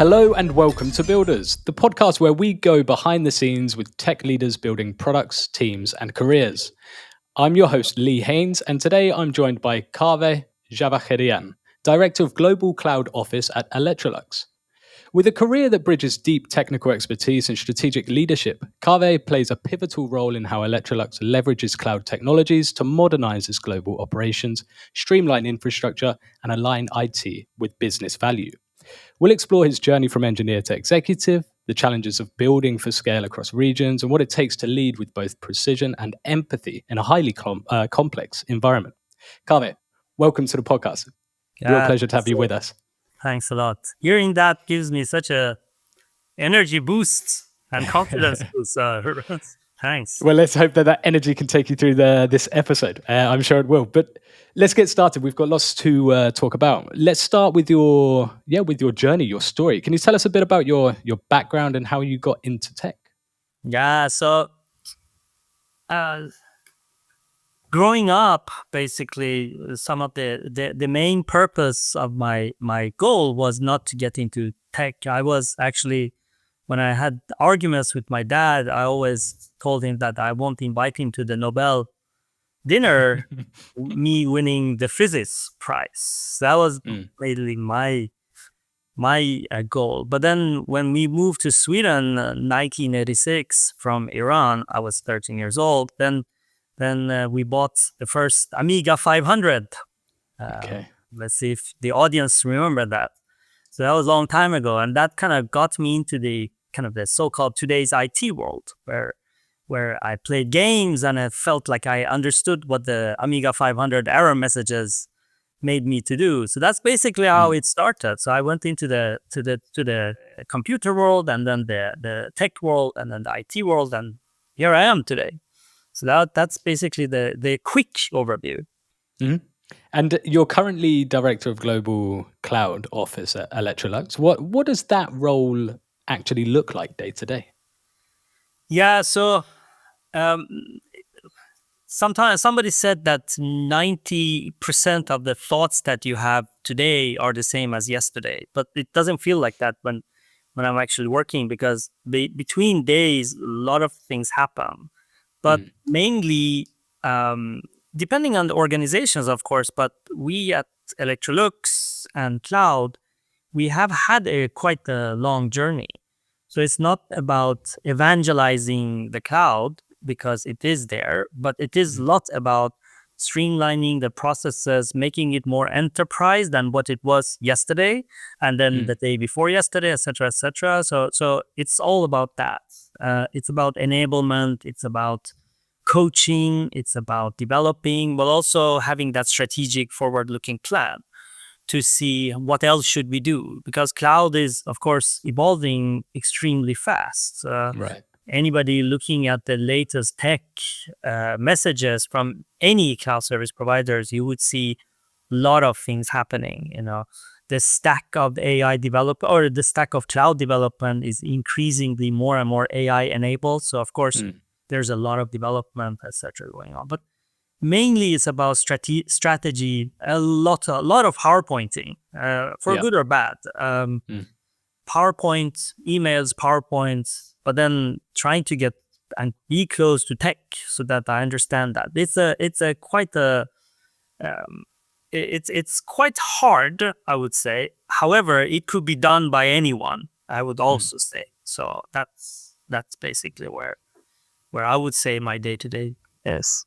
Hello and welcome to Builders, the podcast where we go behind the scenes with tech leaders building products, teams, and careers. I'm your host, Lee Haynes, and today I'm joined by Kaveh Djavaherian, Director of Global Cloud Office at Electrolux. With a career that bridges deep technical expertise and strategic leadership, Kaveh plays a pivotal role in how Electrolux leverages cloud technologies to modernize its global operations, streamline infrastructure, and align IT with business value. We'll explore his journey from engineer to executive, the challenges of building for scale across regions, and what it takes to lead with both precision and empathy in a highly complex environment. Kaveh, welcome to the podcast. Real pleasure to have you with us. Thanks a lot. Hearing that gives me such a energy boost and confidence boost. Thanks. Well, let's hope that energy can take you through this episode. I'm sure it will. But let's get started. We've got lots to talk about. Let's start with your journey, your story. Can you tell us a bit about your background and how you got into tech? Yeah. So, growing up, basically, some of the main purpose of my goal was not to get into tech. I was actually, when I had arguments with my dad, I always told him that I won't invite him to the Nobel dinner, me winning the physics prize. That was mainly my goal. But then when we moved to Sweden, 1986 from Iran, I was 13 years old. Then we bought the first Amiga 500. Okay. Let's see if the audience remember that. So that was a long time ago, and that kind of got me into the kind of the so-called today's IT world, where I played games and I felt like I understood what the Amiga 500 error messages made me to do. So that's basically how it started. So I went into the computer world, and then the tech world, and then the IT world, and here I am today. So that's basically the quick overview. Mm-hmm. And you're currently Director of Global Cloud Office at Electrolux. What does that role actually look like day to day? Yeah, so sometimes somebody said that 90% of the thoughts that you have today are the same as yesterday, but it doesn't feel like that when I'm actually working, because between days, a lot of things happen. But mainly, depending on the organizations, of course, but we at Electrolux and Cloud, we have had quite a long journey. So it's not about evangelizing the cloud, because it is there, but it is a lot about streamlining the processes, making it more enterprise than what it was yesterday, and then the day before yesterday, etc., etc. So it's all about that. It's about enablement. It's about coaching. It's about developing, but also having that strategic forward-looking plan to see what else should we do, because cloud is, of course, evolving extremely fast. Right. Anybody looking at the latest tech messages from any cloud service providers, you would see a lot of things happening. The stack of AI develop, or the stack of cloud development, is increasingly more and more AI enabled. So of course, there's a lot of development, etc., going on. But mainly, it's about strategy. A lot of PowerPointing, for good or bad. PowerPoint, emails, PowerPoints, but then trying to get and be close to tech so that I understand that. It's quite hard, I would say. However, it could be done by anyone, I would also say. So that's basically where I would say my day-to-day is.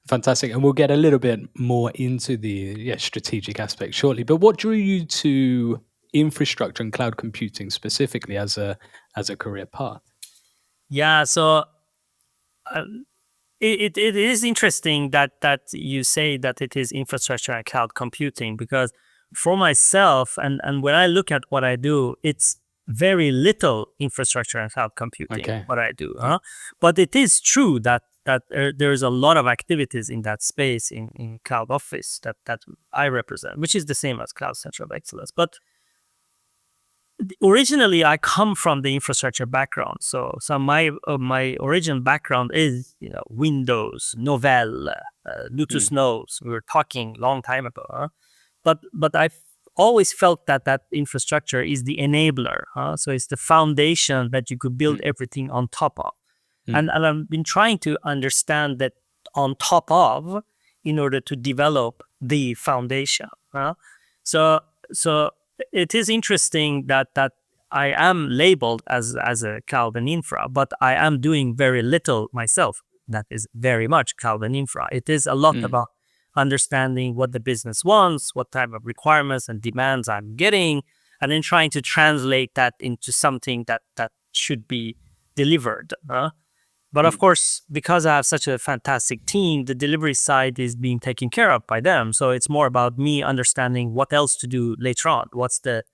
Fantastic. And we'll get a little bit more into the strategic aspect shortly. But what drew you to infrastructure and cloud computing specifically as a career path? Yeah, so it is interesting that you say that it is infrastructure and cloud computing, because for myself, and when I look at what I do, it's very little infrastructure and cloud computing, what I do. But it is true that there's a lot of activities in that space in Cloud Office that I represent, which is the same as Cloud Center of Excellence. But originally, I come from the infrastructure background. So my original background is Windows, Novell, Lotus Notes. We were talking long time ago. But always felt that that infrastructure is the enabler. So it's the foundation that you could build everything on top of. And I've been trying to understand that on top of in order to develop the foundation. So it is interesting that I am labeled as a cloud and infra, but I am doing very little myself. That is very much cloud and infra. It is a lot about understanding what the business wants, what type of requirements and demands I'm getting, and then trying to translate that into something that should be delivered. But of course, because I have such a fantastic team, the delivery side is being taken care of by them. So it's more about me understanding what else to do later on. What's the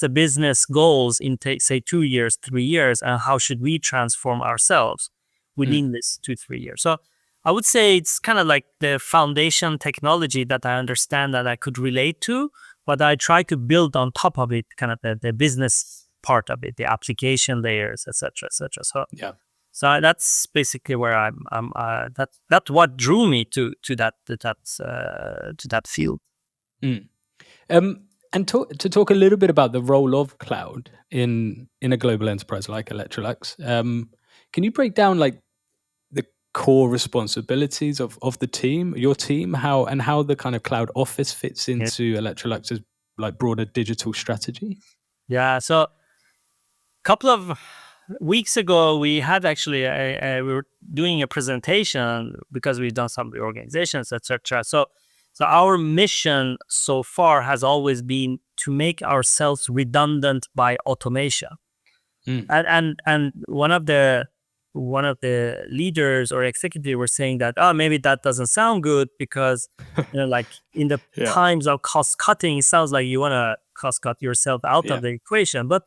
business goals in say 2 years, 3 years, and how should we transform ourselves within this 2-3 years? So I would say it's kind of like the foundation technology that I understand that I could relate to, but I try to build on top of it kind of the business part of it, the application layers, etc., etc. So Yeah. so that's basically where that's what drew me to that field. And to talk a little bit about the role of cloud in a global enterprise like Electrolux, can you break down like the core responsibilities of the team, your team, how the kind of cloud office fits Yeah. into Electrolux's like broader digital strategy? Yeah. So a couple of weeks ago, we had actually we were doing a presentation because we've done some reorganizations, etc. So our mission so far has always been to make ourselves redundant by automation. And one of the leaders or executive were saying that, oh, maybe that doesn't sound good because like in the times of cost cutting, it sounds like you want to cost cut yourself out of the equation. But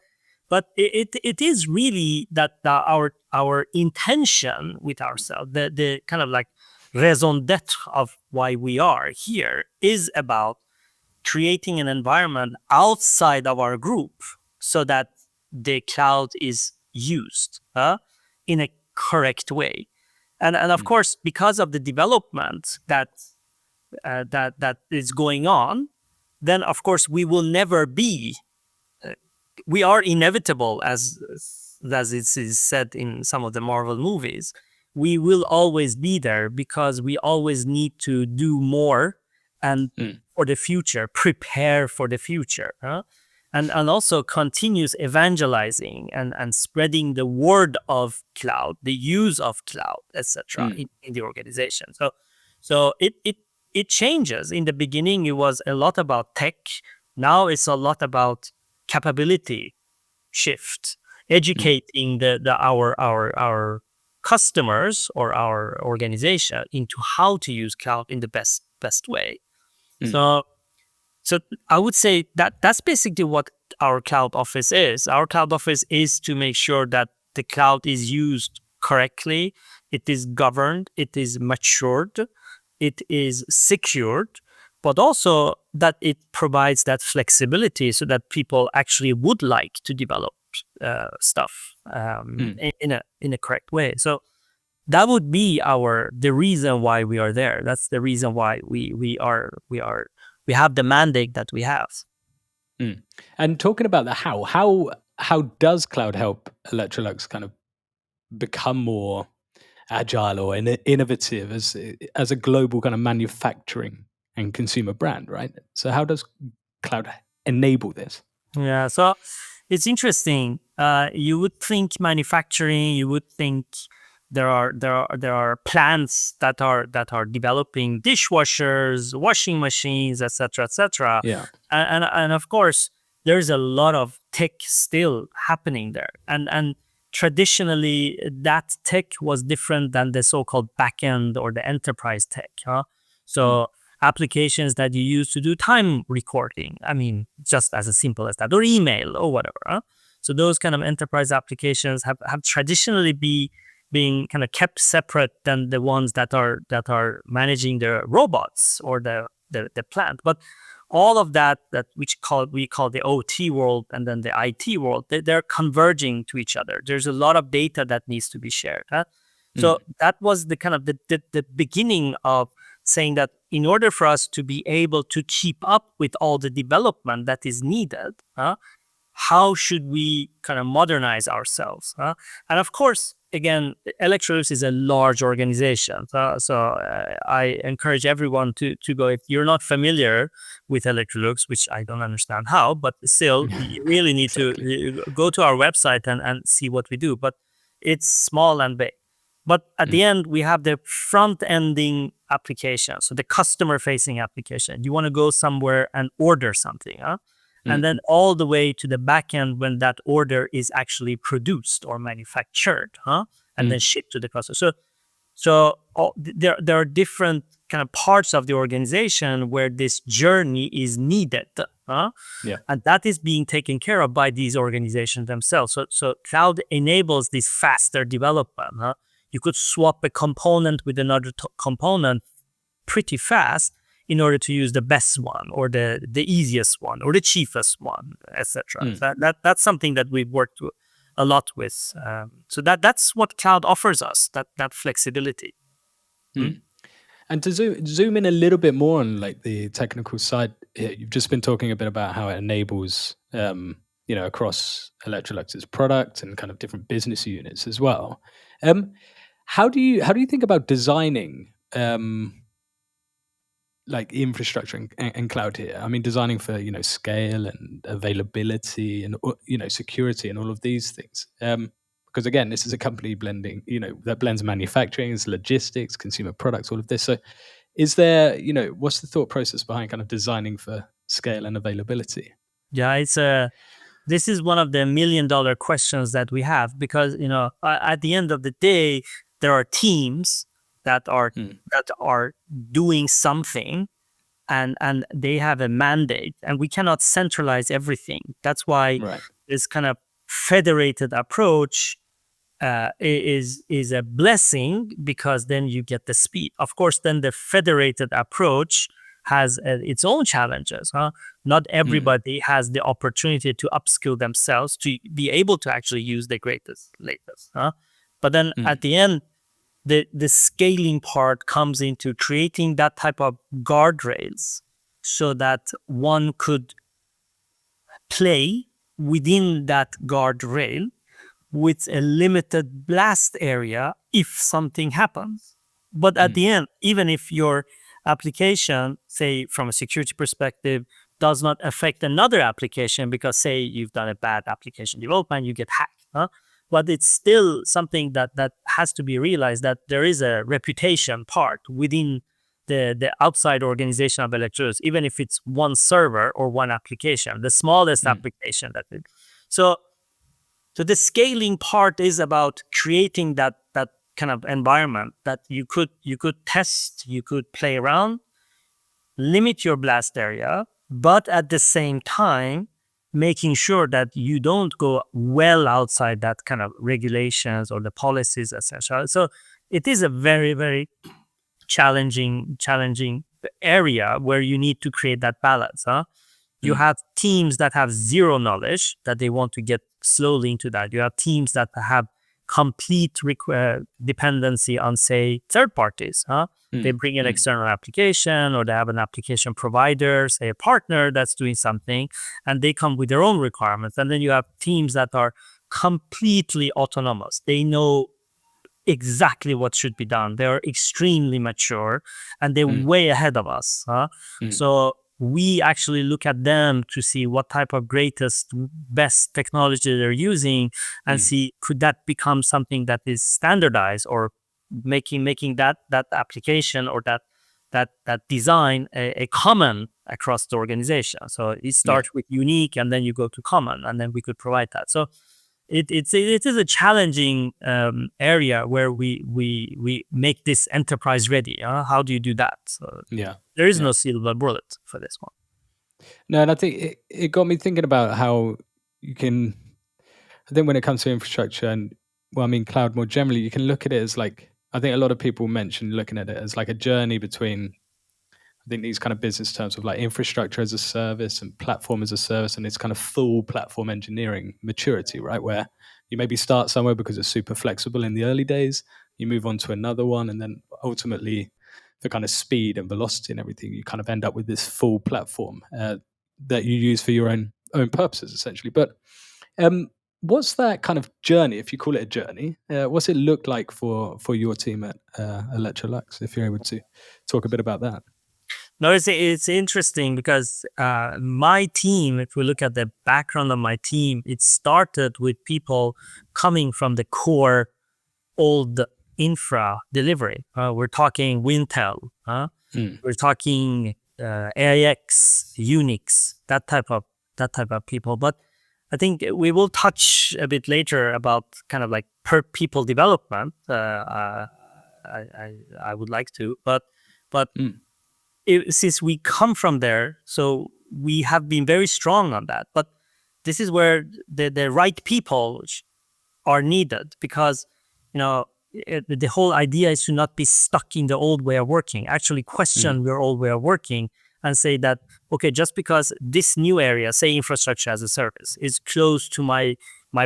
it is really that our intention with ourselves, the kind of like raison d'etre of why we are here is about creating an environment outside of our group so that the cloud is used in a correct way. And of course, because of the development that is going on, then of course we will never be. We are inevitable, as it is said in some of the Marvel movies. We will always be there because we always need to do more and for the future, prepare for the future. And also continuous evangelizing and spreading the word of cloud, the use of cloud, etc. in the organization. So it changes. In the beginning, it was a lot about tech. Now it's a lot about capability shift, educating our customers or our organization into how to use cloud in the best way. So I would say that that's basically what our cloud office is. Our cloud office is to make sure that the cloud is used correctly, it is governed, it is matured, it is secured, but also that it provides that flexibility so that people actually would like to develop stuff in a correct way. So that would be the reason why we are there. That's the reason why we have the mandate that we have. And talking about the how does cloud help Electrolux kind of become more agile or innovative as a global kind of manufacturing and consumer brand, right? So how does cloud enable this? Yeah, so it's interesting. You would think manufacturing. You would think there are plants that are developing dishwashers, washing machines, etc., etc. Yeah, and of course there's a lot of tech still happening there. And traditionally, that tech was different than the so-called backend or the enterprise tech. So applications that you use to do time recording. I mean, just as simple as that, or email or whatever. So those kind of enterprise applications have traditionally being kind of kept separate than the ones that are managing the robots or the plant. But all of that we call the OT world and then the IT world, they're converging to each other. There's a lot of data that needs to be shared. So that was the kind of the beginning of saying that in order for us to be able to keep up with all the development that is needed, how should we kind of modernize ourselves? And of course, again, Electrolux is a large organization. So I encourage everyone to go. If you're not familiar with Electrolux, which I don't understand how, but still, you really need Exactly. to go to our website and see what we do. But it's small and big. But at the end, we have the front-ending application, so the customer-facing application. You want to go somewhere and order something, and then all the way to the back end when that order is actually produced or manufactured, and then shipped to the customer. There are different kind of parts of the organization where this journey is needed, Yeah. and that is being taken care of by these organizations themselves. So cloud enables this faster development. You could swap a component with another component pretty fast in order to use the best one or the easiest one or the cheapest one, etc. So that's something that we've worked a lot with. So that's what cloud offers us, that flexibility. And to zoom in a little bit more on like the technical side, you've just been talking a bit about how it enables, across Electrolux's product and kind of different business units as well. How do you think about designing like infrastructure and cloud here? I mean, designing for scale and availability and security and all of these things. Because again, this is a company blending, that blends manufacturing, it's logistics, consumer products, all of this. So, is there, what's the thought process behind kind of designing for scale and availability? Yeah, this is one of the $1 million questions that we have, because at the end of the day, there are teams that are doing something, and they have a mandate, and we cannot centralize everything. That's why Right. this kind of federated approach is a blessing, because then you get the speed. Of course, then the federated approach has its own challenges. Not everybody has the opportunity to upskill themselves to be able to actually use the greatest, latest. But then at the end, the scaling part comes into creating that type of guardrails so that one could play within that guardrail with a limited blast area if something happens. But at the end, even if your application, say from a security perspective, does not affect another application, because say you've done a bad application development, you get hacked. But it's still something that has to be realized, that there is a reputation part within the outside organization of Electrolux, even if it's one server or one application, the smallest application that it. So the scaling part is about creating that kind of environment that you could test, you could play around, limit your blast area, but at the same time making sure that you don't go well outside that kind of regulations or the policies, etc. So it is a very, very challenging area where you need to create that balance. You have teams that have zero knowledge, that they want to get slowly into that. You have teams that have complete dependency on, say, third parties. They bring an external application, or they have an application provider, say a partner that's doing something, and they come with their own requirements. And then you have teams that are completely autonomous. They know exactly what should be done. They are extremely mature, and they're way ahead of us. So we actually look at them to see what type of greatest, best technology they're using, and see, could that become something that is standardized, or making that application or that design a common across the organization. So it starts with unique, and then you go to common, and then we could provide that. So it is a challenging area where we make this enterprise ready. How do you do that? So there is no silver bullet for this one. No, and I think it got me thinking about how you can. I think when it comes to infrastructure and, well, I mean, cloud more generally, you can look at it as like, I think a lot of people mention looking at it as like a journey between, I think, these kind of business terms of like infrastructure as a service and platform as a service, and it's kind of full platform engineering maturity, right? Where you maybe start somewhere because it's super flexible in the early days, you move on to another one, and then ultimately for kind of speed and velocity and everything, you kind of end up with this full platform that you use for your own purposes, essentially. But what's that kind of journey, if you call it a journey? What's it look like for your team at Electrolux? If you're able to talk a bit about that. No, it's interesting because my team, if we look at the background of my team, it started with people coming from the core old infra delivery. We're talking Wintel, we're talking AIX, Unix, that type of people. But I think we will touch a bit later about kind of like per people development. I would like to, but since we come from there, so we have been very strong on that. But this is where the right people are needed, because the whole idea is to not be stuck in the old way of working. Actually question your old way of working and say that, okay, just because this new area, say infrastructure as a service, is close to my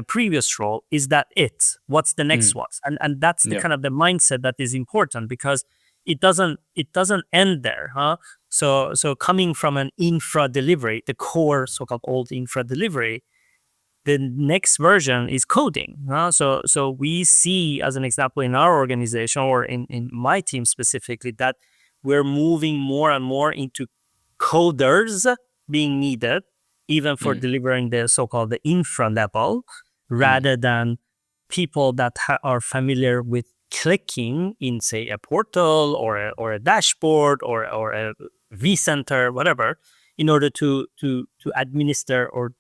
previous role, is that it? What's the next one? And that's the kind of the mindset that is important, because it doesn't end there, huh? So coming from an infra delivery, the core so-called old infra delivery, the next version is coding. So we see, as an example, in our organization, or in my team specifically, that we're moving more and more into coders being needed, even for delivering the so-called the infra level, rather than people that are familiar with clicking in, say, a portal or a dashboard or a vCenter, whatever, in order to administer or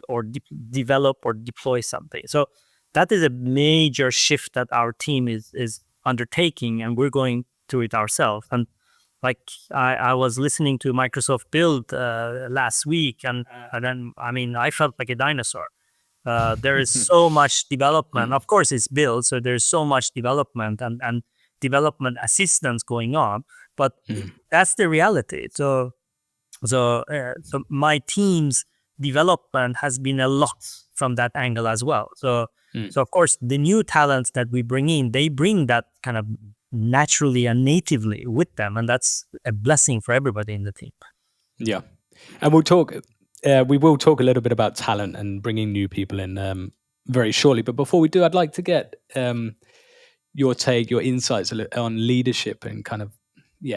develop or deploy something. So that is a major shift that our team is undertaking, and we're going through it ourselves. And like I was listening to Microsoft Build last week, and then I felt like a dinosaur. There is so much development. Of course, it's built, so there's so much development and development assistance going on. But that's the reality. So my team's development has been a lot from that angle as well. So of course, the new talents that we bring in, they bring that kind of naturally and natively with them, and that's a blessing for everybody in the team. Yeah, and we will talk a little bit about talent and bringing new people in very shortly. But before we do, I'd like to get your take, your insights on leadership and kind of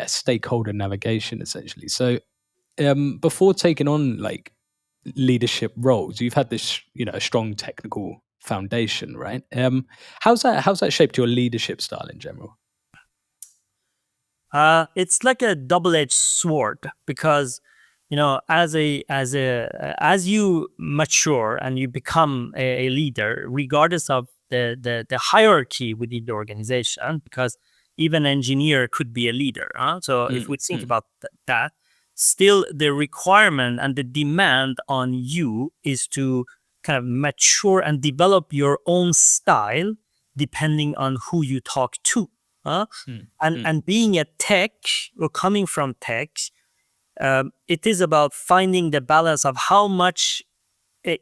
stakeholder navigation, essentially. So before taking on like leadership roles, you've had this a strong technical foundation, right? How's that shaped your leadership style in general? It's like a double-edged sword, because as you mature and you become a leader, regardless of the hierarchy within the organization, because even engineer could be a leader. So if we think about that, still the requirement and the demand on you is to kind of mature and develop your own style depending on who you talk to. And being a tech or coming from tech, it is about finding the balance of how much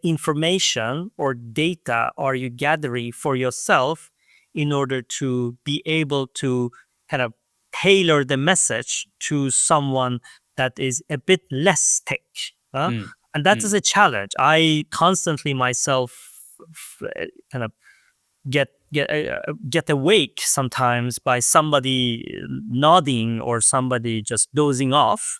information or data are you gathering for yourself in order to be able to kind of tailor the message to someone that is a bit less tech. And that is a challenge. I constantly myself kind of get awake sometimes by somebody nodding or somebody just dozing off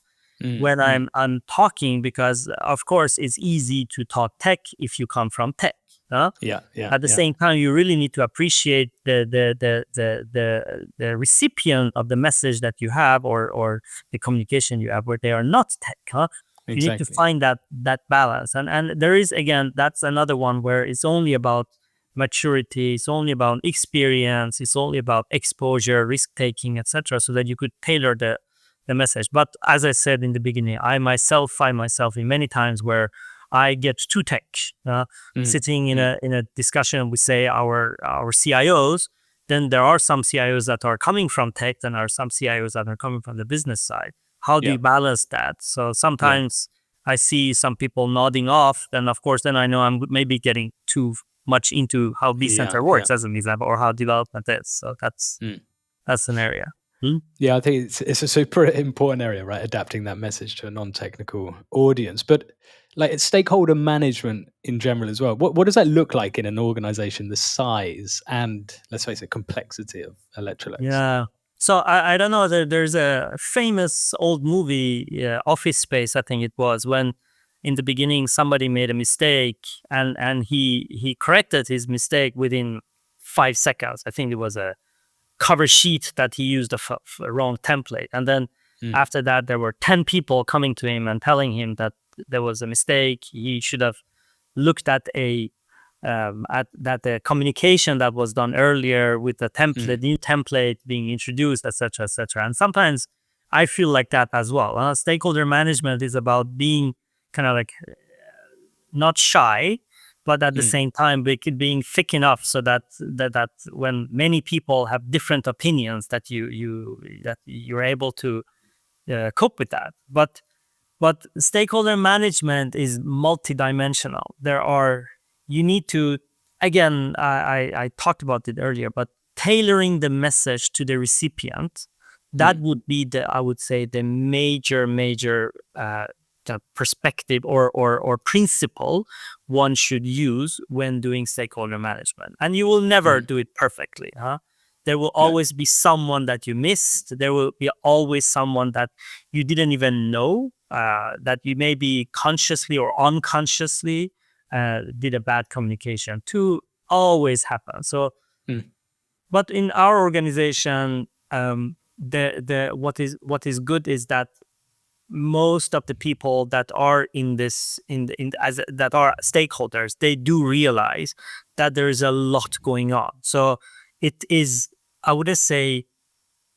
when I'm talking, because of course it's easy to talk tech if you come from tech. At the same time, you really need to appreciate the recipient of the message that you have, or the communication you have, where they are not tech. You need to find that balance, and there is, again, that's another one where it's only about maturity, it's only about experience, it's only about exposure, risk taking, etc., so that you could tailor the message. But as I said in the beginning, I myself find myself in many times where I get too tech, sitting in a discussion with, say, our CIOs. Then there are some CIOs that are coming from tech, and there are some CIOs that are coming from the business side. How do you balance that? So sometimes I see some people nodding off, then of course then I know I'm maybe getting too much into how vCenter works, as an example, or how development is. So that's an area. Yeah, I think it's a super important area, right? Adapting that message to a non-technical audience. But like it's stakeholder management in general as well. What does that look like in an organization the size and, let's face it, complexity of Electrolux? Yeah. So I don't know. There's a famous old movie, Office Space, I think it was, when in the beginning somebody made a mistake and he corrected his mistake within 5 seconds. I think it was a cover sheet that he used a wrong template. And then Mm, after that, there were 10 people coming to him and telling him that there was a mistake. He should have looked at the communication that was done earlier with the template, mm, new template being introduced, etc., etc. And sometimes I feel like that as well. Stakeholder management is about being kind of like not shy, but at the mm, same time being thick enough so that when many people have different opinions, that you're able to cope with that. But stakeholder management is multidimensional. You need to, again, I talked about it earlier, but tailoring the message to the recipient, that mm, would be I would say, the major kind of perspective or principle one should use when doing stakeholder management. And you will never mm. do it perfectly, huh? There will No. always be someone that you missed. There will be always someone that you didn't even know, that you maybe consciously or unconsciously did a bad communication to. Always happen. So, Mm, but in our organization, the what is good is that most of the people that are in this in as that are stakeholders, they do realize that there is a lot going on. So it is, I wouldn't say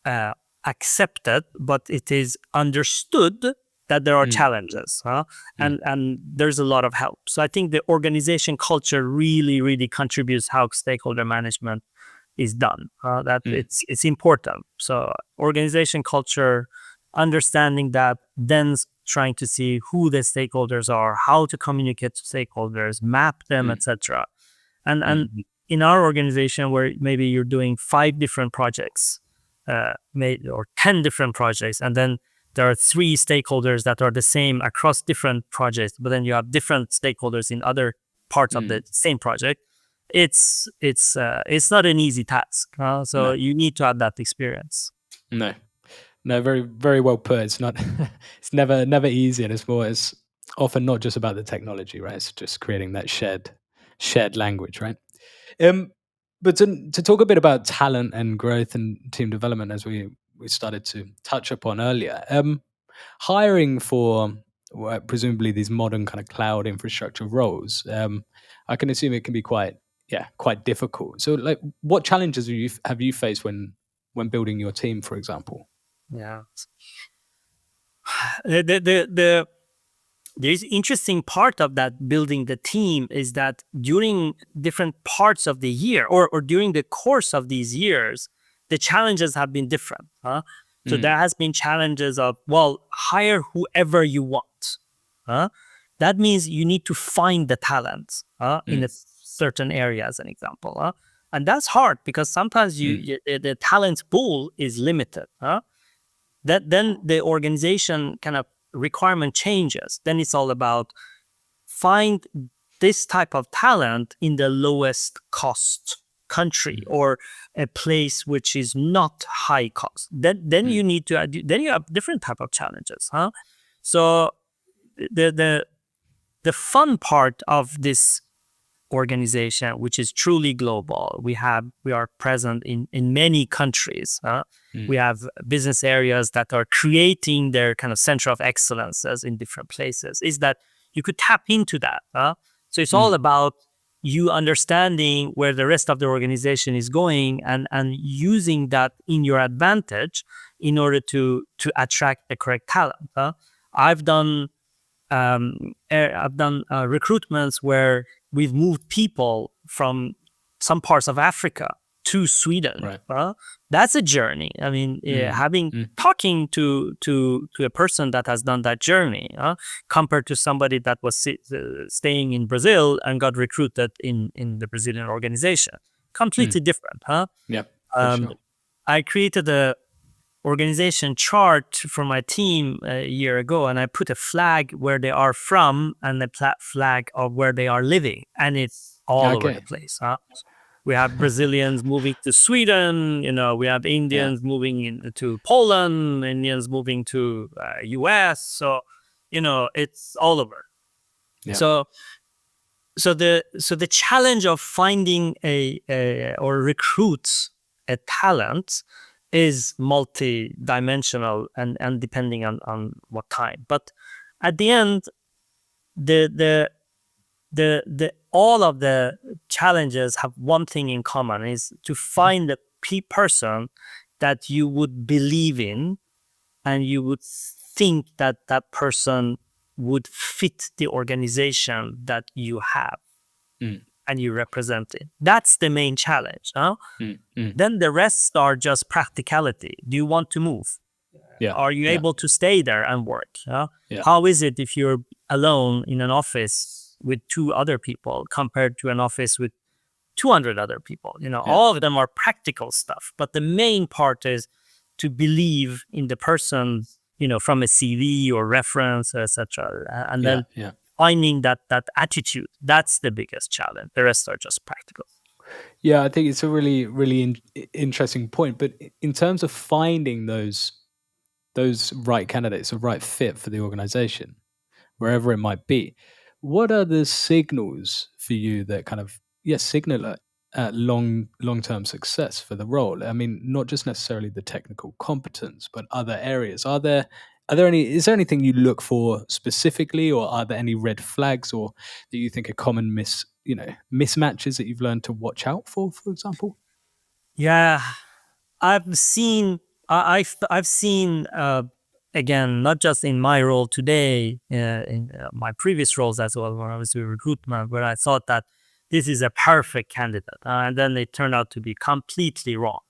uh, accepted, but it is understood that there are mm, challenges, huh? mm, And there's a lot of help. So I think the organization culture really contributes how stakeholder management is done. That mm, it's important. So organization culture, understanding that, then trying to see who the stakeholders are, how to communicate to stakeholders, map them, mm, etc. And mm, in our organization, where maybe you're doing 5 different projects, or 10 different projects, and then there are 3 stakeholders that are the same across different projects, but then you have different stakeholders in other parts of the mm. same project. It's not an easy task. So No, you need to have that experience. no. No, very, very well put. It's not. It's never easy, and it's often not just about the technology, right? It's just creating that shared language, right? Um, but to talk a bit about talent and growth and team development, as we started to touch upon earlier, hiring for presumably these modern kind of cloud infrastructure roles, I can assume it can be quite difficult. So, like, what challenges have you faced when building your team, for example? Yeah. The There's interesting part of that building the team is that during different parts of the year, or during the course of these years, the challenges have been different. So Mm, there has been challenges of, well, hire whoever you want. Huh? That means you need to find the talent in a mm, certain area, as an example. And that's hard because sometimes mm, the talent pool is limited. That then the organization kind of requirement changes. Then it's all about find this type of talent in the lowest cost country, mm, or a place which is not high cost. Then mm, you need to then you have different type of challenges, huh? So the the the fun part of this organization, which is truly global. We are present in many countries. We mm, have business areas that are creating their kind of center of excellences in different places. Is that you could tap into that. So it's all mm, about you understanding where the rest of the organization is going, and using that in your advantage in order to attract the correct talent. I've done I've done recruitments where we've moved people from some parts of Africa to Sweden. right. That's a journey. I mean, Mm, having mm, talking to a person that has done that journey, compared to somebody that was staying in Brazil and got recruited in the Brazilian organization, mm. completely different. Yep, for Um, sure. I created a organization chart for my team a year ago, and I put a flag where they are from and a flag of where they are living, and it's all over the place. We have Brazilians moving to Sweden, we have Indians moving into Poland, Indians moving to US. So, it's all over. Yeah. So the challenge of finding or recruits a talent is multi-dimensional and depending on what time. But at the end, the all of the challenges have one thing in common, is to find a person that you would believe in and you would think that that person would fit the organization that you have and you represent it. That's the main challenge. Then the rest are just practicality. Do you want to move? Are you able to stay there and work? How is it if you're alone in an office with 2 other people compared to an office with 200 other people? All of them are practical stuff, but the main part is to believe in the person, from a CV or reference, etc. And then finding that attitude, that's the biggest challenge. The rest are just practical. Yeah, I think it's a really, really interesting point. But in terms of finding those right candidates, a right fit for the organization, wherever it might be, what are the signals for you that kind of signal long-term success for the role? I mean, not just necessarily the technical competence, but other areas. Is there anything you look for specifically, or are there any red flags, or that you think are common mismatches that you've learned to watch out for example? Yeah, I've seen again, not just in my role today, in my previous roles as well, when I was doing recruitment, where I thought that this is a perfect candidate, and then they turned out to be completely wrong.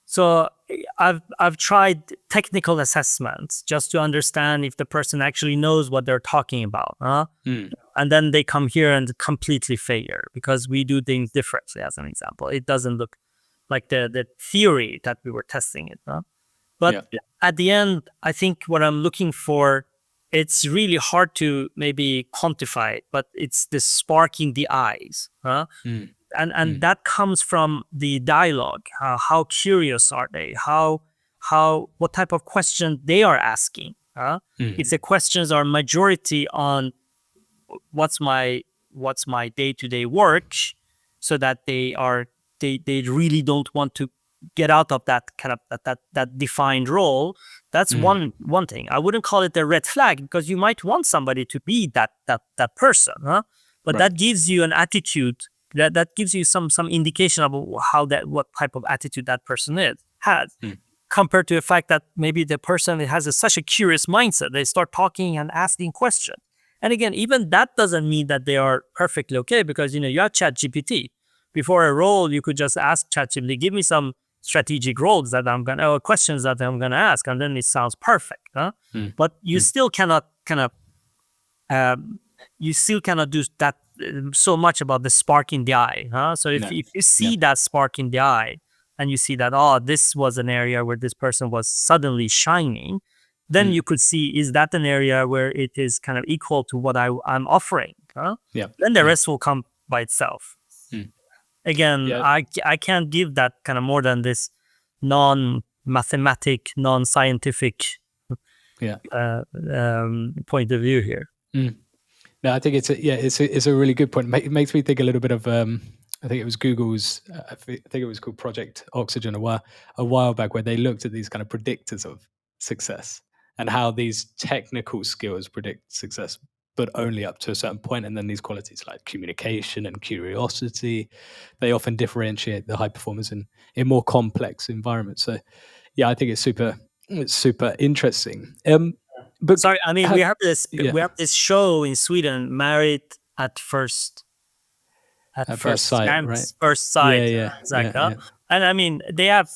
So I've tried technical assessments just to understand if the person actually knows what they're talking about. And then they come here and completely failure because we do things differently. As an example, it doesn't look like the theory that we were testing it. But at the end, I think what I'm looking for, it's really hard to maybe quantify it, but it's the spark in the eyes. And that comes from the dialogue. How curious are they? What type of questions they are asking? If the questions are majority on what's my day-to-day work, so that they really don't want to get out of that kind of that defined role. That's one thing. I wouldn't call it a red flag, because you might want somebody to be that person, but that gives you an attitude. That gives you some indication of what type of attitude that person has, compared to the fact that maybe the person has such a curious mindset. They start talking and asking questions. And again, even that doesn't mean that they are perfectly okay, because you have ChatGPT. Before a role, you could just ask ChatGPT, give me some strategic roles that questions that I'm gonna ask, and then it sounds perfect. But you still cannot do that so much about the spark in the eye. So if you see that spark in the eye, and you see that, this was an area where this person was suddenly shining, then you could see, is that an area where it is kind of equal to what I'm offering? Then the rest will come by itself. Again, I can't give that kind of more than this non-mathematic, non-scientific point of view here. No, I think it's a really good point. It makes me think a little bit of I think it was Google's. I think it was called Project Oxygen a while back, where they looked at these kind of predictors of success and how these technical skills predict success, but only up to a certain point. And then these qualities like communication and curiosity, they often differentiate the high performers in more complex environments. So, yeah, I think it's super interesting. But sorry, I mean, we have this show in Sweden, Married at First Sight, right? First Sight, exactly. And I mean, they have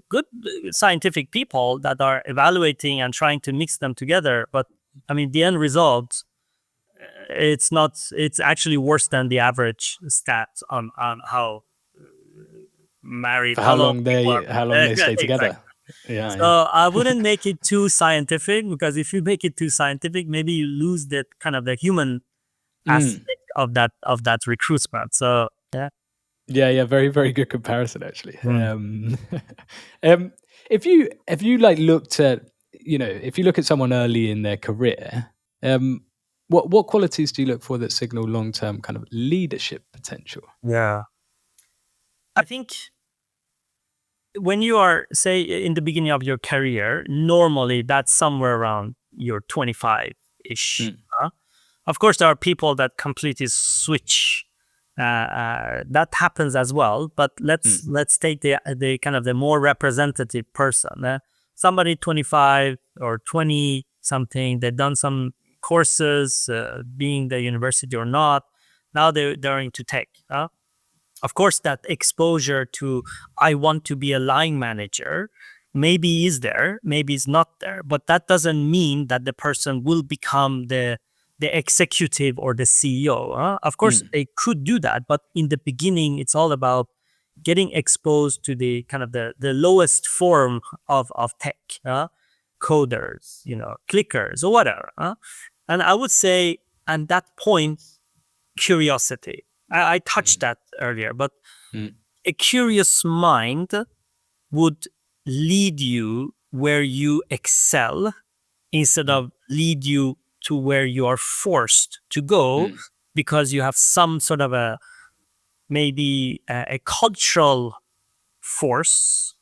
good scientific people that are evaluating and trying to mix them together. But I mean, the end result, it's actually worse than the average stats on how married, For how long people are how long they stay exactly. together. Yeah, So yeah. I wouldn't make it too scientific, because if you make it too scientific, maybe you lose that kind of the human Mm. aspect of that recruitment. So yeah. Yeah, yeah, very, very good comparison actually. Mm. Um, if you like looked at, you know, if you look at someone early in their career, um, what qualities do you look for that signal long term kind of leadership potential? Yeah. I think when you are, say, in the beginning of your career, normally that's somewhere around your 25-ish. Mm, Of course, there are people that completely switch. That happens as well. But mm, let's take the kind of the more representative person. Somebody 25 or 20 something. They've done some courses, being the university or not. Now they're into tech. Of course, that exposure to I want to be a line manager maybe is there, maybe is not there, but that doesn't mean that the person will become the executive or the CEO. Of course, mm, they could do that, but in the beginning, it's all about getting exposed to the kind of the lowest form of tech, coders, clickers or whatever. And I would say, at that point, curiosity. I touched mm, that earlier, but mm, a curious mind would lead you where you excel instead mm, of lead you to where you are forced to go, mm, because you have some sort of a maybe a cultural force,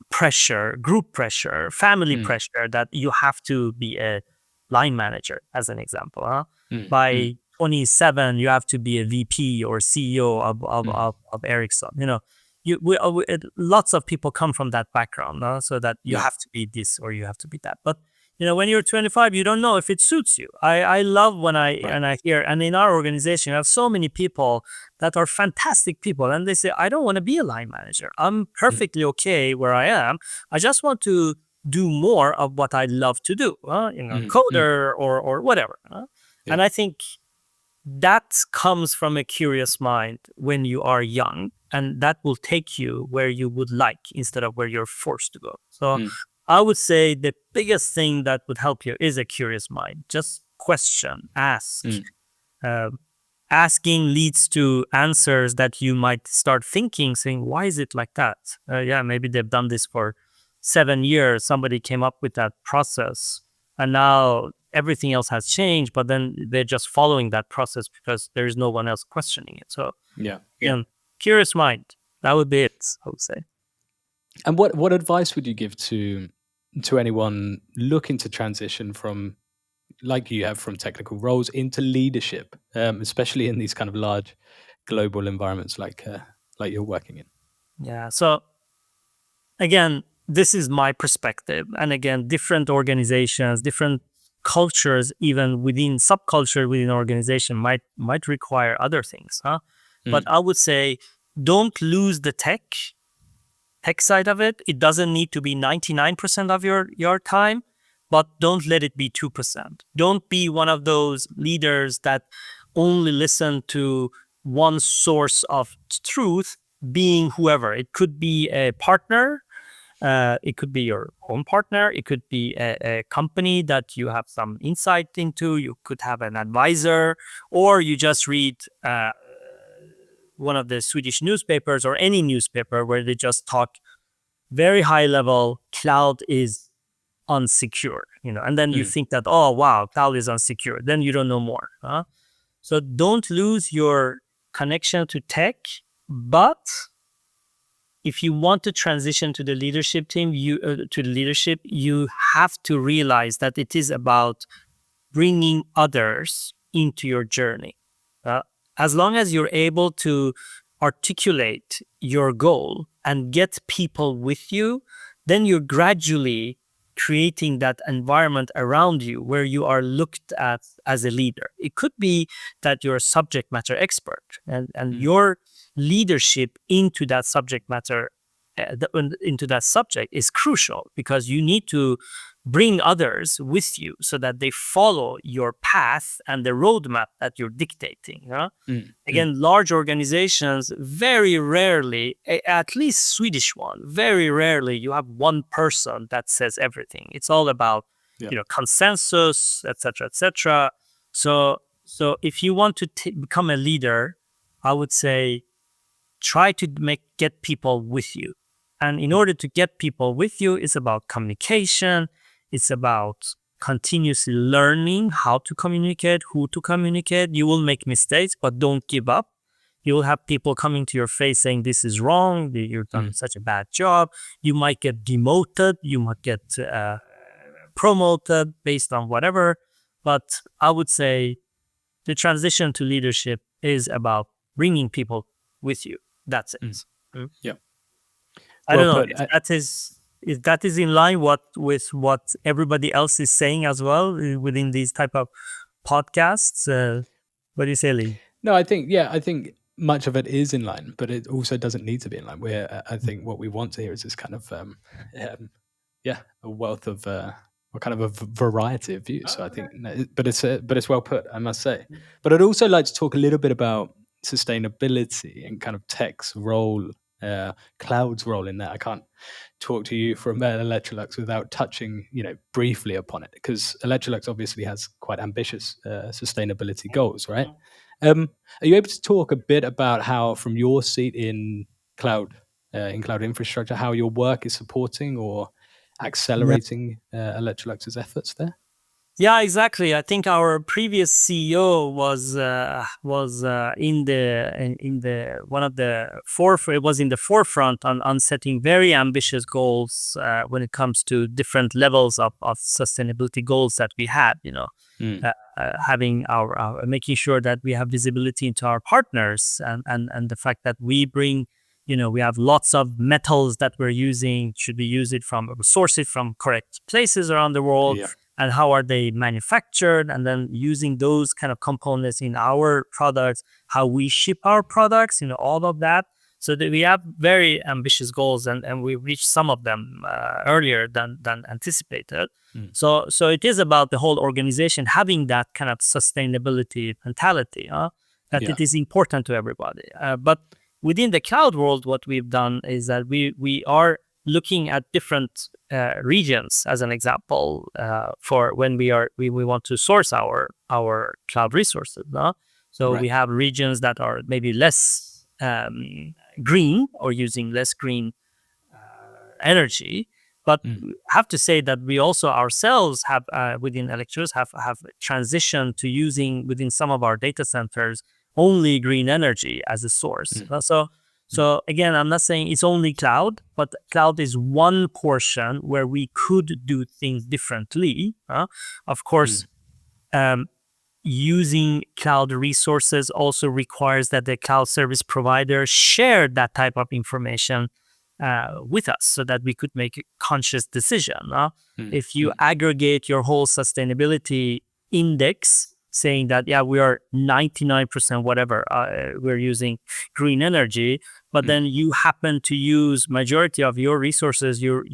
pressure, group pressure, family mm, pressure, that you have to be a line manager, as an example. mm, mm, By 27, you have to be a VP or CEO mm. of Ericsson. Lots of people come from that background, so that you Yeah. have to be this or you have to be that. But when you're 25, you don't know if it suits you. I love when Right. I hear, and in our organization, we have so many people that are fantastic people, and they say, I don't want to be a line manager. I'm Mm, perfectly okay where I am. I just want to do more of what I love to do, mm, mm. coder or whatever. Yeah. And I think that comes from a curious mind when you are young, and that will take you where you would like instead of where you're forced to go. So Mm, I would say the biggest thing that would help you is a curious mind. Just question, ask. mm, Um, Asking leads to answers that you might start thinking, saying, why is it like that? Yeah, maybe they've done this for 7 years. Somebody came up with that process, and now everything else has changed, but then they're just following that process because there is no one else questioning it. So, yeah. yeah, curious mind. That would be it, I would say. And what advice would you give to anyone looking to transition from, like you have, from technical roles into leadership, especially in these kind of large global environments like you're working in? Yeah. So again, this is my perspective. And again, different organizations, different cultures, even within subculture within organization might require other things. But Mm, I would say, don't lose the tech side of it. It doesn't need to be 99% of your time, but don't let it be 2%. Don't be one of those leaders that only listen to one source of truth, being whoever. It could be a partner, it could be your home partner. It could be a company that you have some insight into. You could have an advisor, or you just read one of the Swedish newspapers or any newspaper where they just talk very high level. Cloud is unsecure, and then you mm, think that, oh wow, cloud is unsecure. Then you don't know more. So don't lose your connection to tech, but if you want to transition to the leadership team, you have to realize that it is about bringing others into your journey. Uh, as long as you're able to articulate your goal and get people with you, then you're gradually creating that environment around you where you are looked at as a leader. It could be that you're a subject matter expert, and mm, your leadership into that subject matter, into that subject, is crucial, because you need to bring others with you so that they follow your path and the roadmap that you're dictating. Again, large organizations, very rarely, at least Swedish one, very rarely you have one person that says everything. It's all about consensus, etc., etc. So if you want to become a leader, I would say try to get people with you. And in order to get people with you, it's about communication. It's about continuously learning how to communicate, who to communicate. You will make mistakes, but don't give up. You will have people coming to your face saying, this is wrong. You've done such a bad job. You might get demoted. You might get promoted based on whatever. But I would say the transition to leadership is about bringing people with you. That's it. Yeah. I don't know if that is in line with what everybody else is saying as well within these type of podcasts. What do you say, Lee? No, I think much of it is in line, but it also doesn't need to be in line. I think what we want to hear is this kind of a wealth of or kind of a variety of views. So I think, but it's well put, I must say. But I'd also like to talk a little bit about sustainability and kind of tech's role, cloud's role in that. I can't talk to you from Electrolux without touching, briefly upon it, because Electrolux obviously has quite ambitious sustainability goals, right? Are you able to talk a bit about how, from your seat in cloud infrastructure, how your work is supporting or accelerating Electrolux's efforts there? Yeah, exactly. I think our previous CEO was in the one of the it was in the forefront on setting very ambitious goals when it comes to different levels of sustainability goals that we had. Having our making sure that we have visibility into our partners and the fact that we bring. We have lots of metals that we're using. Should we source it from correct places around the world? Yeah. And how are they manufactured? And then using those kind of components in our products, how we ship our products, all of that. So that we have very ambitious goals, and we reached some of them earlier than anticipated. So it is about the whole organization having that kind of sustainability mentality, that it is important to everybody. But within the cloud world, what we've done is that we are looking at different regions, as an example, for when we want to source our cloud resources. So we have regions that are maybe less green or using less green energy. But have to say that we also ourselves have within Electrolux have transitioned to using within some of our data centers only green energy as a source. So again, I'm not saying it's only cloud, but cloud is one portion where we could do things differently. Of course, using cloud resources also requires that the cloud service provider share that type of information with us so that we could make a conscious decision. If you aggregate your whole sustainability index, saying that, we are 99% whatever, we're using green energy, but then you happen to use majority of your resources, you're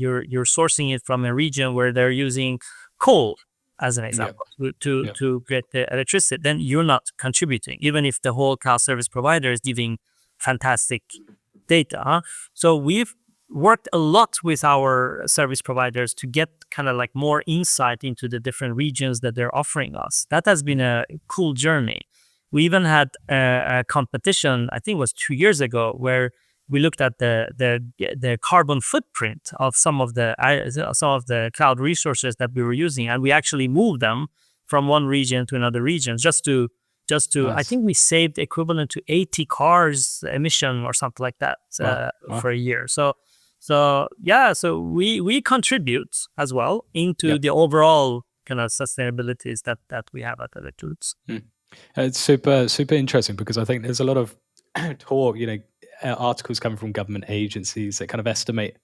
sourcing it from a region where they're using coal, as an example, to get the electricity, then you're not contributing, even if the whole cloud service provider is giving fantastic data. So we've worked a lot with our service providers to get kind of like more insight into the different regions that they're offering us. That has been a cool journey. We even had a competition, I think it was 2 years ago, where we looked at the carbon footprint of some of the cloud resources that we were using, and we actually moved them from one region to another region just to nice. I think we saved equivalent to 80 cars emission or something like that for a year. So we contribute as well into the overall kind of sustainabilities that we have at Electrolux. It's super interesting, because I think there's a lot of talk, articles coming from government agencies that kind of estimate,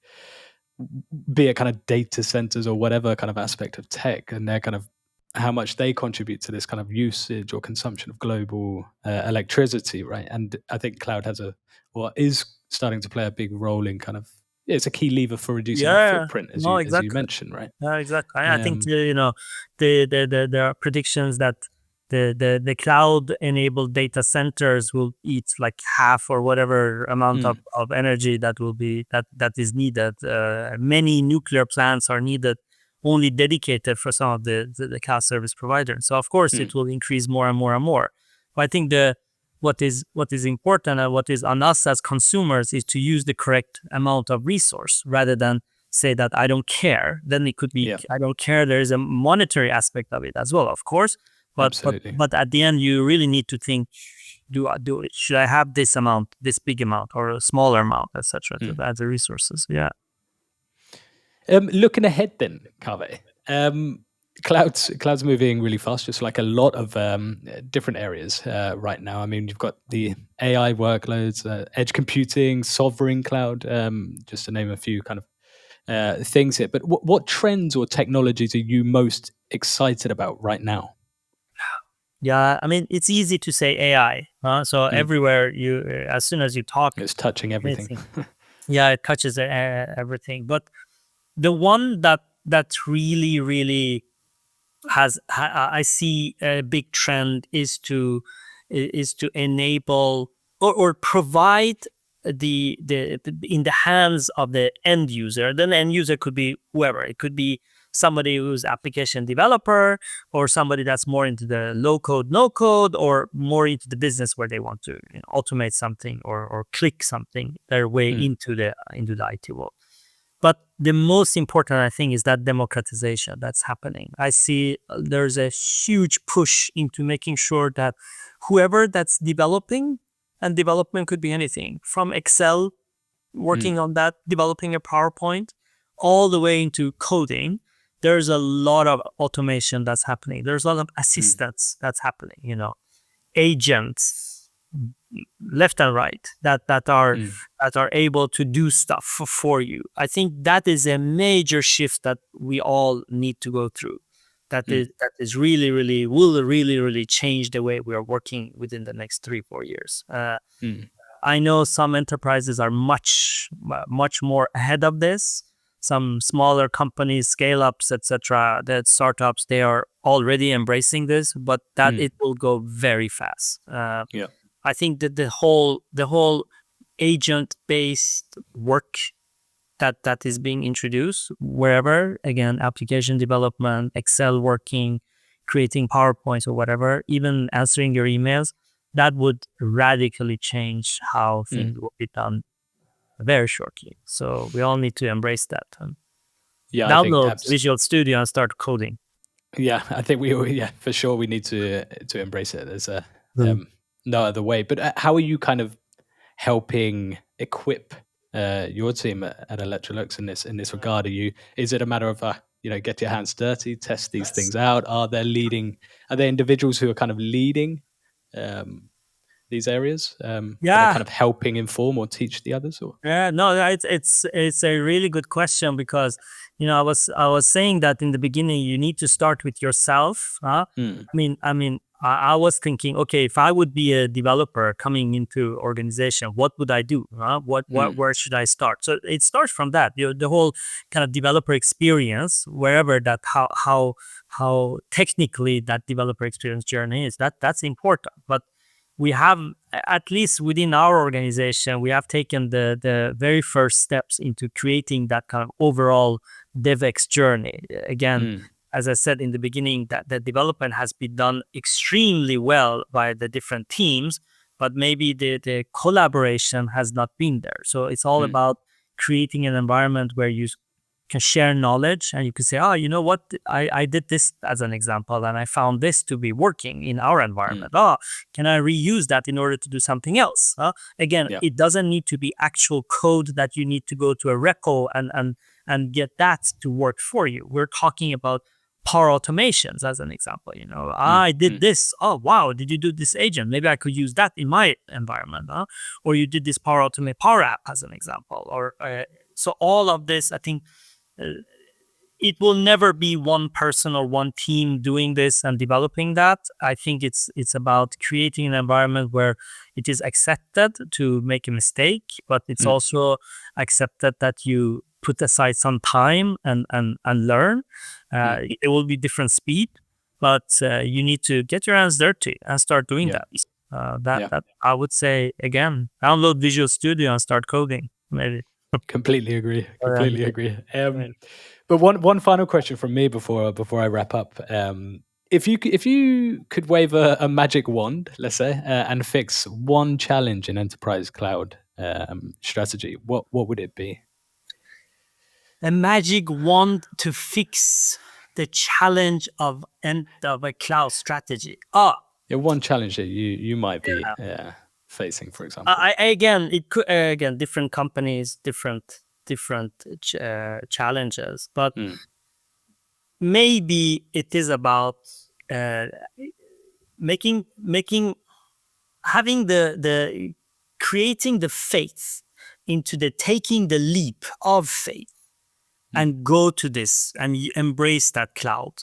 be it kind of data centers or whatever kind of aspect of tech, and their kind of how much they contribute to this kind of usage or consumption of global electricity, right? And I think cloud is starting to play a big role in kind of it's a key lever for reducing that Yeah, footprint, no, as you exactly. mentioned, right? Yeah, exactly. I think Um, there are predictions that the cloud enabled data centers will eat like half or whatever amount mm, of energy that will be that is needed. Many nuclear plants are needed only dedicated for some of the cloud service providers. So of course mm, it will increase more and more and more. But I think the what is important and what is on us as consumers is to use the correct amount of resource rather than say that I don't care. Then it could be yeah, I don't care. There is a monetary aspect of it as well, of course. absolutely. But at the end, you really need to think: should I have this amount, this big amount, or a smaller amount, etc. to Mm. add the resources? Yeah. Looking ahead then, Kaveh, clouds moving really fast, just like a lot of different areas right now. I mean, you've got the AI workloads, edge computing, sovereign cloud, just to name a few kind of things here. But what trends or technologies are you most excited about right now? Yeah, I mean, it's easy to say AI. So Mm. everywhere as soon as you talk It's touching everything. anything, yeah, it touches everything. But the one that really I see a big trend is to enable or provide the in the hands of the end user. Then the end user could be whoever. It could be somebody who's application developer or somebody that's more into the low code, no code, or more into the business where they want to automate something or click something their way Mm, into the IT world. But the most important, I think, is that democratization that's happening. I see there's a huge push into making sure that whoever that's developing, and development could be anything from Excel, mm, working on that, developing a PowerPoint, all the way into coding. There's a lot of automation that's happening. There's a lot of mm, assistance that's happening, agents left and right mm, that are able to do stuff for you. I think that is a major shift that we all need to go through. mm, That is really change the way we are working within the next 3-4 years. mm, I know some enterprises are much more ahead of this. Some smaller companies, scale ups, etc., that startups, they are already embracing this, but that mm. it will go very fast. Yeah. I think that the whole agent based work that is being introduced wherever, again, application development, Excel working, creating PowerPoints or whatever, even answering your emails, that would radically change how Mm. things will be done very shortly. So we all need to embrace that and Yeah, I think download Visual Studio and start coding. yeah, I think yeah, for sure we need to embrace it. There's a Mm. no other way. But how are you kind of helping equip your team at Electrolux in this regard? Are you is it a matter of get your hands dirty, test these things out? Are there individuals who are kind of leading um, these areas that are Yeah, kind of helping inform or teach the others? Or yeah, no, it's a really good question because I was saying that in the beginning you need to start with yourself. mm, I was thinking, okay, if I would be a developer coming into organization, what would I do? mm, Where should I start? So it starts from that. The whole kind of developer experience, wherever that how technically that developer experience journey is. That's important, but we have at least within our organization, we have taken the very first steps into creating that kind of overall DevX journey. Again, mm, as I said in the beginning, that the development has been done extremely well by the different teams, but maybe the collaboration has not been there. So it's all mm, about creating an environment where you can share knowledge and you can say, oh, you know what, I did this as an example and I found this to be working in our mm, environment. Oh, can I reuse that in order to do something else? Again, yeah. it doesn't need to be actual code that you need to go to a repo and get that to work for you. We're talking about power automations as an example. Mm, I did mm, this. Oh, wow, did you do this agent? Maybe I could use that in my environment. Or you did this power app as an example. Or so all of this, I think, uh, it will never be one person or one team doing this and developing that. I think it's about creating an environment where it is accepted to make a mistake, but it's also accepted that you put aside some time and learn. It will be different speed, but you need to get your hands dirty and start doing that. That I would say, again, download Visual Studio and start coding, maybe. Completely agree. Completely agree. But one final question from me before I wrap up. If you could wave a magic wand, let's say, and fix one challenge in enterprise cloud strategy, what would it be? A magic wand to fix the challenge of a cloud strategy. Yeah, one challenge that you might be facing, for example. It could again different companies, different challenges, but maybe it is about having the creating the faith into the taking the leap of faith and go to this and embrace that cloud.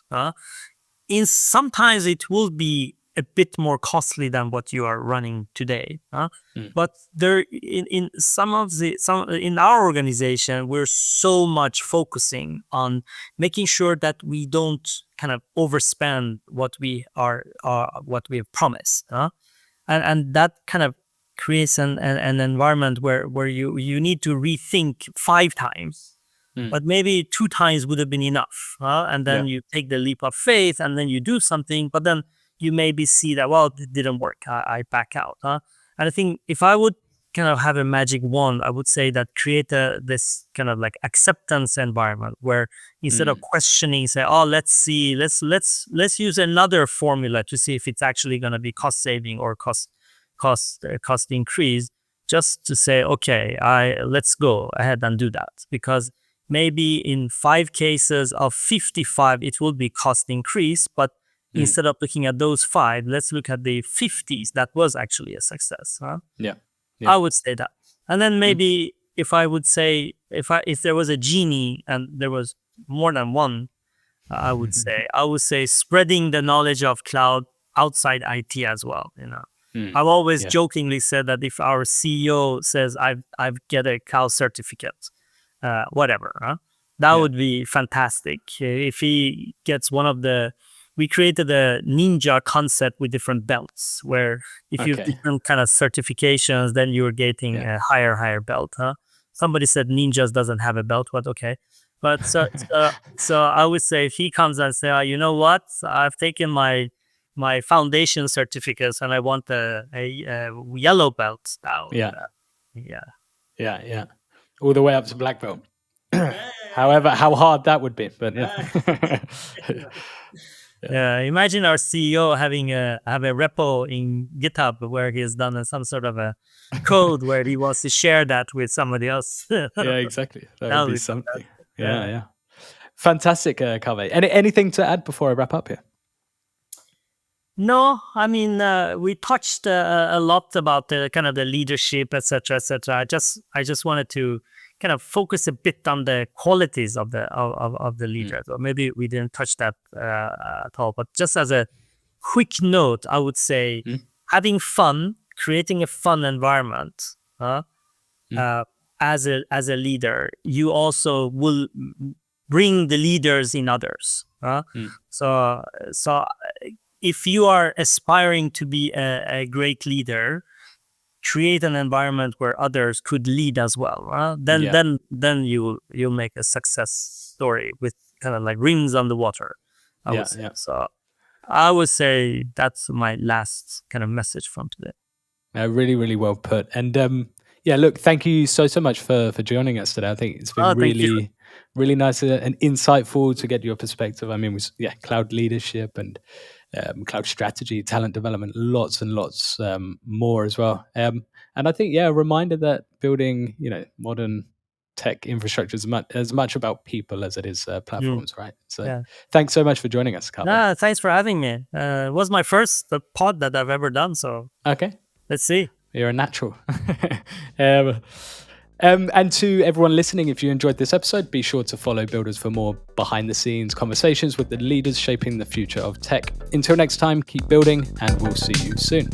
Sometimes it will be a bit more costly than what you are running today. But there in our organization, we're so much focusing on making sure that we don't kind of overspend what we have promised. And that kind of creates an environment where you need to rethink 5 times. But maybe 2 times would have been enough. And then you take the leap of faith and then you do something, but then you maybe see that, well, it didn't work. I back out. And I think if I would kind of have a magic wand, I would say that create this kind of like acceptance environment where instead of questioning, say, oh, let's see, let's use another formula to see if it's actually going to be cost saving or cost increase. Just to say, okay, let's go ahead and do that, because maybe in 5 cases of 55, it will be cost increase. But instead of looking at those 5, let's look at the 50s. That was actually a success. I would say that. And then maybe if I would say, if there was a genie and there was more than one, I would say spreading the knowledge of cloud outside IT as well. I've always jokingly said that if our CEO says, I've get a cloud certificate, whatever, that would be fantastic. If he gets we created a ninja concept with different belts, where if you have different kind of certifications, then you're getting a higher belt. Somebody said ninjas doesn't have a belt, but okay. But so I would say if he comes and say, you know what, I've taken my foundation certificates and I want a yellow belt now. All the way up to black belt. However, how hard that would be, but imagine our CEO have a repo in GitHub where he has done some sort of a code where he wants to share that with somebody else. Exactly. That would be something. Yeah. Fantastic, Kaveh. Anything to add before I wrap up here? No, I mean, we touched a lot about the kind of the leadership, etc., etc. I just wanted to kind of focus a bit on the qualities of the leader. Or maybe we didn't touch that at all. But just as a quick note, I would say having fun, creating a fun environment as a leader, you also will bring the leaders in others. So if you are aspiring to be a great leader, create an environment where others could lead as well. Then you'll make a success story with kind of like rings on the water. I would say. So I would say that's my last kind of message from today. Really, really well put. And look, thank you so much for joining us today. I think it's been really nice and insightful to get your perspective. I mean, cloud leadership and cloud strategy, talent development, lots and lots more as well. And I think, a reminder that building, modern tech infrastructure is as much about people as it is platforms, right? So thanks so much for joining us, Kaveh. Thanks for having me. It was my first pod that I've ever done. So okay, let's see. You're a natural. And to everyone listening, if you enjoyed this episode, be sure to follow Builders for more behind-the-scenes conversations with the leaders shaping the future of tech. Until next time, keep building, and we'll see you soon.